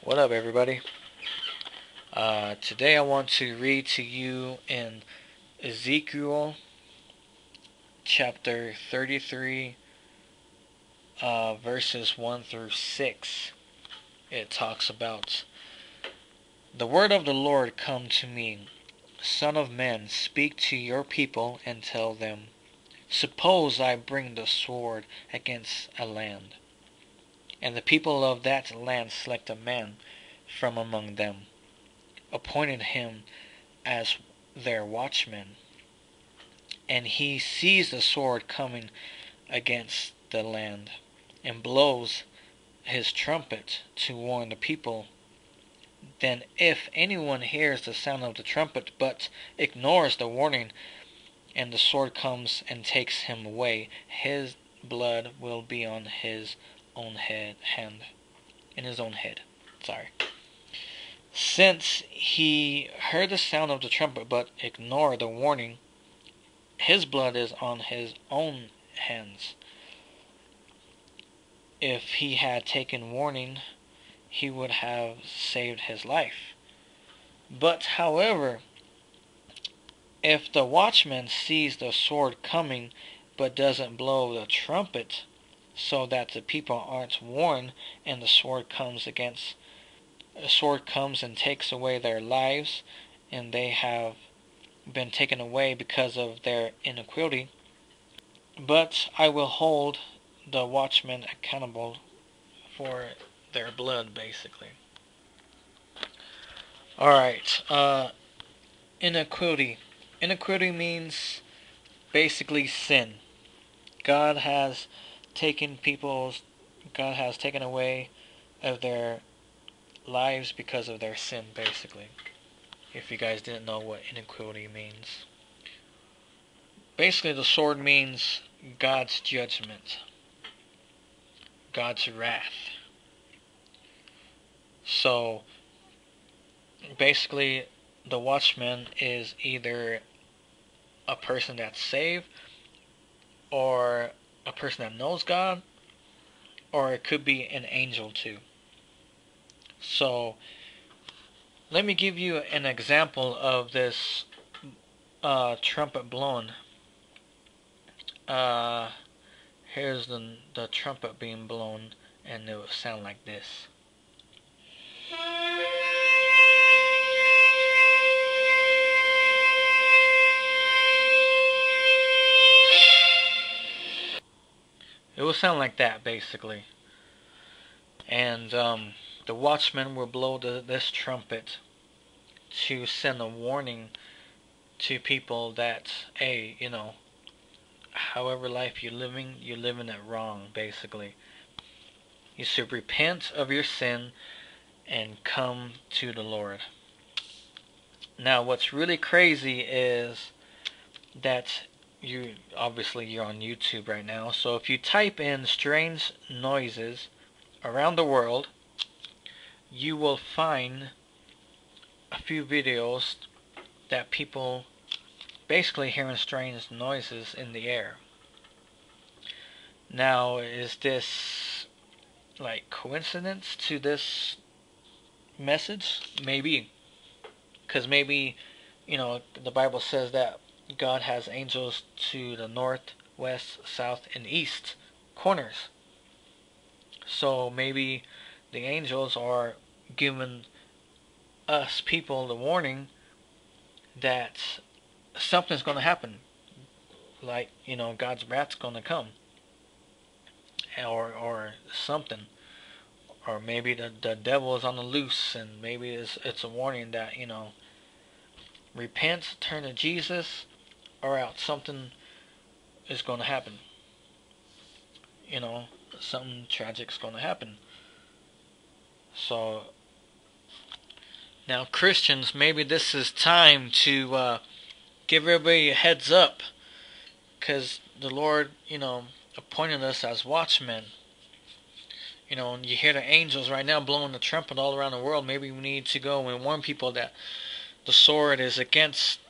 What up, everybody? Today I want to read to you in Ezekiel chapter 33, verses 1 through 6. It talks about, "The word of the Lord come to me, Son of man, speak to your people and tell them, suppose I bring the sword against a land, and the people of that land select a man from among them, appointed him as their watchman, and he sees the sword coming against the land, and blows his trumpet to warn the people. Then if anyone hears the sound of the trumpet but ignores the warning, and the sword comes and takes him away, his blood will be on his own head. Sorry. Since he heard the sound of the trumpet but ignored the warning, his blood is on his own hands. If he had taken warning, he would have saved his life. But, however, if the watchman sees the sword coming but doesn't blow the trumpet so that the people aren't warned, and the sword comes and takes away their lives, and they have been taken away because of their iniquity, but I will hold the watchmen accountable for their blood," basically. Alright, iniquity. Iniquity means basically sin. God has taken away of their lives because of their sin, basically. If you guys didn't know what iniquity means. Basically, the sword means God's judgment, God's wrath. So, basically, the watchman is either a person that's saved, or a person that knows God, or it could be an angel too. So, let me give you an example of this trumpet blown. Here's the trumpet being blown, and it will sound like this. It will sound like that, basically. And the watchman will blow this trumpet to send a warning to people that, hey, however life you're living it wrong, basically. You should repent of your sin and come to the Lord. Now, what's really crazy is that you're on YouTube right now, so if you type in strange noises around the world, you will find a few videos that people basically hearing strange noises in the air. Now, is this like coincidence to this message? Maybe. Because maybe, the Bible says that God has angels to the north, west, south, and east corners. So maybe the angels are giving us people the warning that something's going to happen. Like, God's wrath's going to come. Or something. Or maybe the devil is on the loose, and maybe it's a warning that, repent, turn to Jesus, or else something is going to happen. Something tragic's going to happen. So, now Christians, maybe this is time to give everybody a heads up, because the Lord, appointed us as watchmen. And you hear the angels right now blowing the trumpet all around the world. Maybe we need to go and warn people that the sword is against,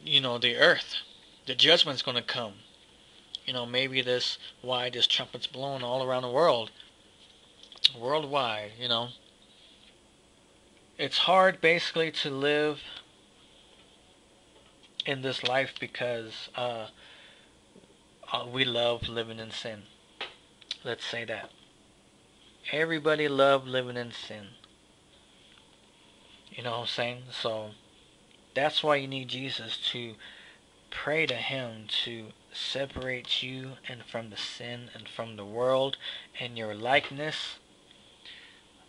the earth. The judgment's going to come. Maybe why this trumpet's blowing all around the world. Worldwide, it's hard basically to live in this life because we love living in sin. Let's say that. Everybody loves living in sin. You know what I'm saying? So that's why you need Jesus, to pray to Him to separate you and from the sin and from the world and your likeness.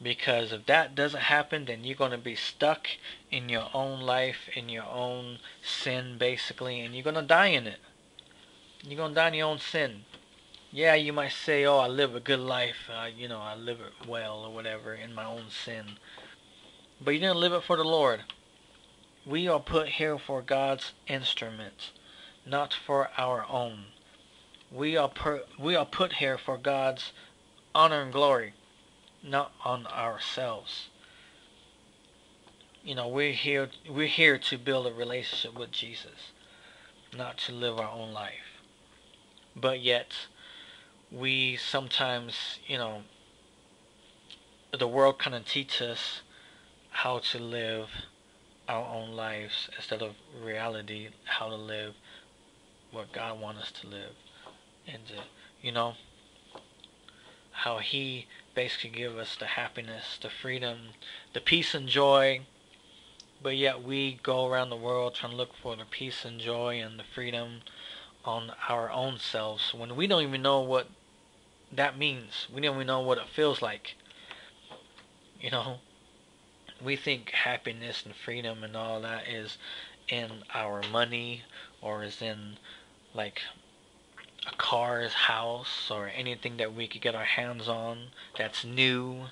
Because if that doesn't happen, then you're going to be stuck in your own life, in your own sin basically, and you're going to die in it. You're going to die in your own sin. Yeah, you might say, oh, I live a good life, I live it well or whatever in my own sin. But you didn't live it for the Lord. We are put here for God's instruments, not for our own. We are put here for God's honor and glory, not on ourselves. We're here to build a relationship with Jesus, not to live our own life. But yet, we sometimes, the world kind of teaches us how to live our own lives instead of reality, how to live what God wants us to live. And, how He basically give us the happiness, the freedom, the peace and joy. But yet we go around the world trying to look for the peace and joy and the freedom on our own selves when we don't even know what that means. We don't even know what it feels like. We think happiness and freedom and all that is in our money, or is in like a car's house, or anything that we could get our hands on that's new.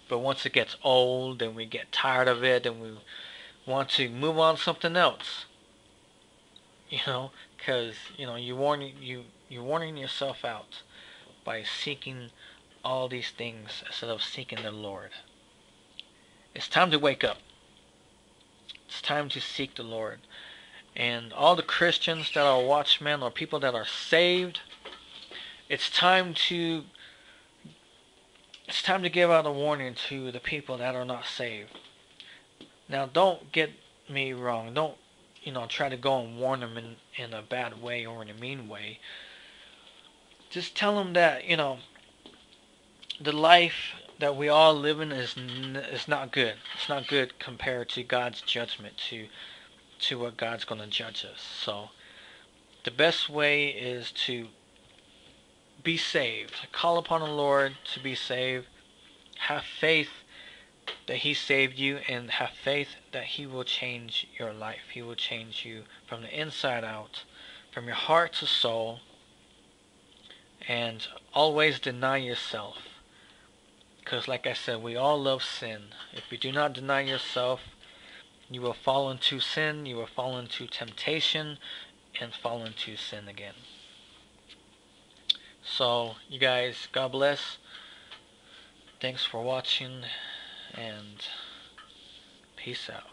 But once it gets old and we get tired of it and we want to move on to something else, because you're warning yourself out by seeking all these things instead of seeking the Lord. It's time to wake up. It's time to seek the Lord. And all the Christians that are watchmen or people that are saved, it's time to give out a warning to the people that are not saved. Now, don't get me wrong. Don't try to go and warn them in a bad way or in a mean way. Just tell them that the life that we all live in is not good. It's not good compared to God's judgment, to what God's going to judge us. So the best way is to be saved. Call upon the Lord to be saved. Have faith that He saved you, and have faith that He will change your life. He will change you from the inside out, from your heart to soul. And always deny yourself. Because like I said, we all love sin. If you do not deny yourself, you will fall into sin, you will fall into temptation, and fall into sin again. So, you guys, God bless. Thanks for watching, and peace out.